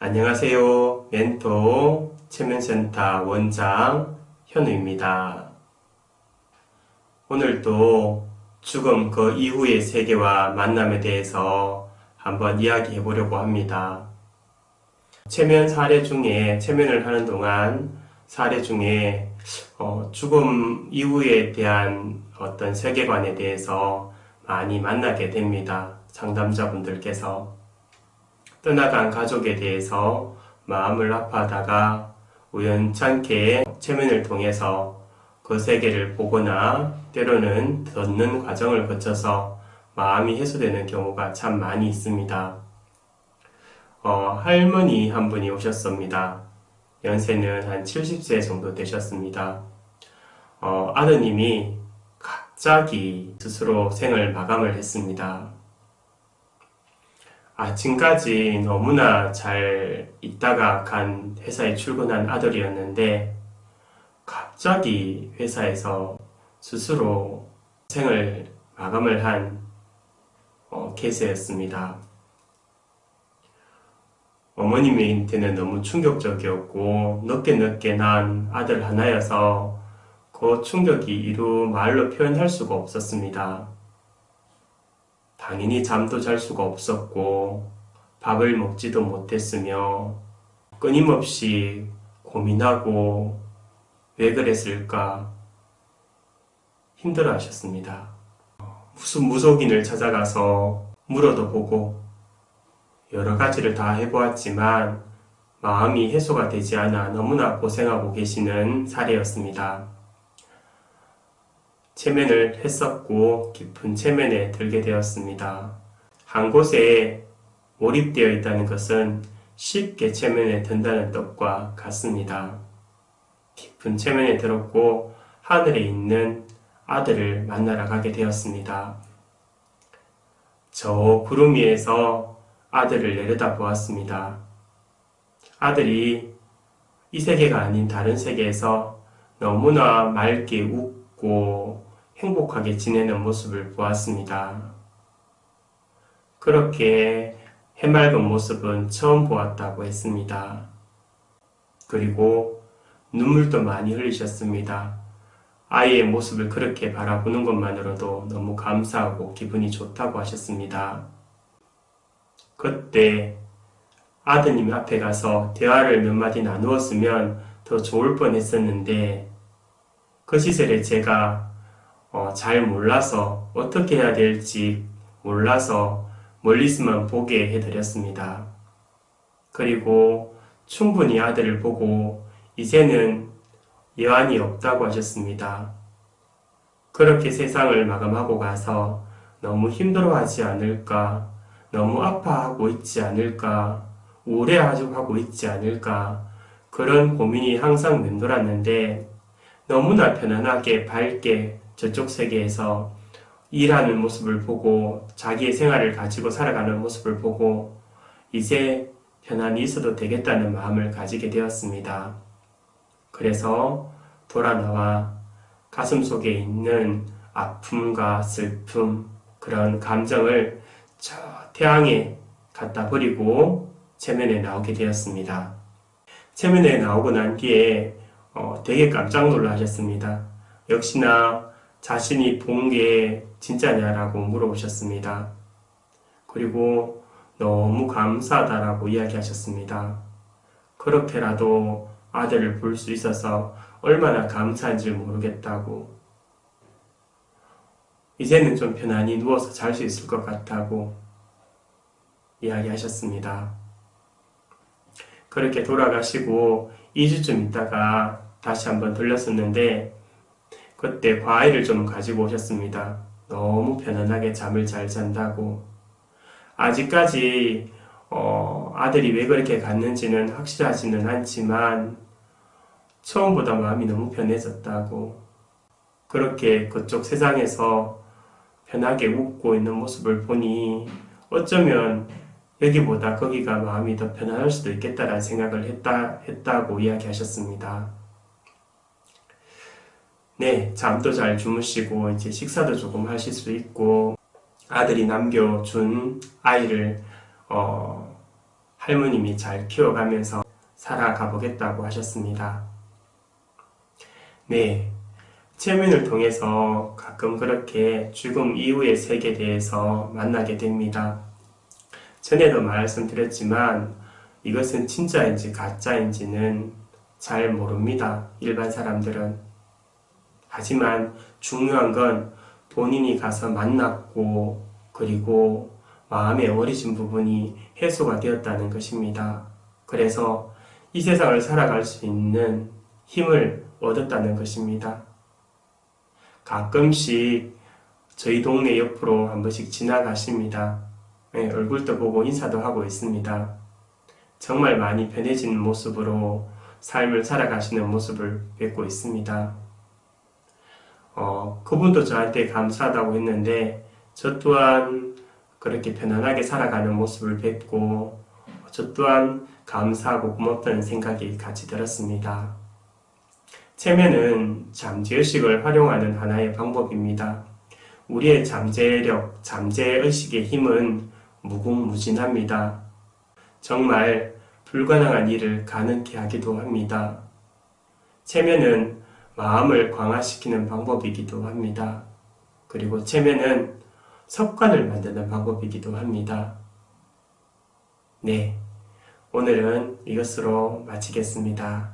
안녕하세요. 멘토 체면센터 원장 현우입니다. 오늘도 죽음 그 이후의 세계와 만남에 대해서 한번 이야기해 보려고 합니다. 체면 사례 중에 체면을 하는 동안 사례 중에 죽음 이후에 대한 어떤 세계관에 대해서 많이 만나게 됩니다. 상담자분들께서 떠나간 가족에 대해서 마음을 아파하다가 우연찮게 체면을 통해서 그 세계를 보거나 때로는 듣는 과정을 거쳐서 마음이 해소되는 경우가 참 많이 있습니다. 할머니 한 분이 오셨습니다. 연세는 한 70세 정도 되셨습니다. 아드님이 갑자기 스스로 생을 마감을 했습니다. 아침까지 너무나 잘 있다가 간 회사에 출근한 아들이었는데 갑자기 회사에서 스스로 생을 마감을 한 케이스였습니다. 어머님한테는 너무 충격적이었고 늦게 난 아들 하나여서 그 충격이 이루 말로 표현할 수가 없었습니다. 당연히 잠도 잘 수가 없었고 밥을 먹지도 못했으며 끊임없이 고민하고 왜 그랬을까 힘들어 하셨습니다. 무슨 무속인을 찾아가서 물어도 보고 여러 가지를 다 해보았지만 마음이 해소가 되지 않아 너무나 고생하고 계시는 사례였습니다. 체면을 했었고 깊은 체면에 들게 되었습니다. 한 곳에 몰입되어 있다는 것은 쉽게 체면에 든다는 뜻과 같습니다. 깊은 체면에 들었고 하늘에 있는 아들을 만나러 가게 되었습니다. 저 구름 위에서 아들을 내려다 보았습니다. 아들이 이 세계가 아닌 다른 세계에서 너무나 맑게 웃고 행복하게 지내는 모습을 보았습니다. 그렇게 해맑은 모습은 처음 보았다고 했습니다. 그리고 눈물도 많이 흘리셨습니다. 아이의 모습을 그렇게 바라보는 것만으로도 너무 감사하고 기분이 좋다고 하셨습니다. 그때 아드님 앞에 가서 대화를 몇 마디 나누었으면 더 좋을 뻔했었는데 그 시절에 제가 잘 몰라서 어떻게 해야 될지 몰라서 멀리서만 보게 해드렸습니다. 그리고 충분히 아들을 보고 이제는 여한이 없다고 하셨습니다. 그렇게 세상을 마감하고 가서 너무 힘들어하지 않을까, 너무 아파하고 있지 않을까, 우울해하고 있지 않을까 그런 고민이 항상 맴돌았는데 너무나 편안하게 밝게 저쪽 세계에서 일하는 모습을 보고 자기의 생활을 가지고 살아가는 모습을 보고 이제 편안히 있어도 되겠다는 마음을 가지게 되었습니다. 그래서 돌아 나와 가슴 속에 있는 아픔과 슬픔 그런 감정을 저 태양에 갖다 버리고 체면에 나오게 되었습니다. 체면에 나오고 난 뒤에 되게 깜짝 놀라 하셨습니다. 역시나 자신이 본 게 진짜냐라고 물어보셨습니다. 그리고 너무 감사하다라고 이야기하셨습니다. 그렇게라도 아들을 볼 수 있어서 얼마나 감사한지 모르겠다고 이제는 좀 편안히 누워서 잘 수 있을 것 같다고 이야기하셨습니다. 그렇게 돌아가시고 2주쯤 있다가 다시 한번 들렸었는데 그때 과일을 좀 가지고 오셨습니다. 너무 편안하게 잠을 잘 잔다고. 아직까지 아들이 왜 그렇게 갔는지는 확실하지는 않지만 처음보다 마음이 너무 편해졌다고. 그렇게 그쪽 세상에서 편하게 웃고 있는 모습을 보니 어쩌면 여기보다 거기가 마음이 더 편안할 수도 있겠다라는 생각을 했다고 이야기하셨습니다. 네, 잠도 잘 주무시고 이제 식사도 조금 하실 수 있고 아들이 남겨준 아이를 할머님이 잘 키워가면서 살아가 보겠다고 하셨습니다. 네, 체면을 통해서 가끔 그렇게 죽음 이후의 세계에 대해서 만나게 됩니다. 전에도 말씀드렸지만 이것은 진짜인지 가짜인지는 잘 모릅니다. 일반 사람들은. 하지만 중요한 건 본인이 가서 만났고 그리고 마음에 어리진 부분이 해소가 되었다는 것입니다. 그래서 이 세상을 살아갈 수 있는 힘을 얻었다는 것입니다. 가끔씩 저희 동네 옆으로 한 번씩 지나가십니다. 네, 얼굴도 보고 인사도 하고 있습니다. 정말 많이 편해진 모습으로 삶을 살아가시는 모습을 뵙고 있습니다. 그분도 저한테 감사하다고 했는데 저 또한 그렇게 편안하게 살아가는 모습을 뵙고 저 또한 감사하고 고맙다는 생각이 같이 들었습니다. 체면은 잠재의식을 활용하는 하나의 방법입니다. 우리의 잠재력, 잠재의식의 힘은 무궁무진합니다. 정말 불가능한 일을 가능케 하기도 합니다. 체면은 마음을 강화시키는 방법이기도 합니다. 그리고 체면은 습관을 만드는 방법이기도 합니다. 네, 오늘은 이것으로 마치겠습니다.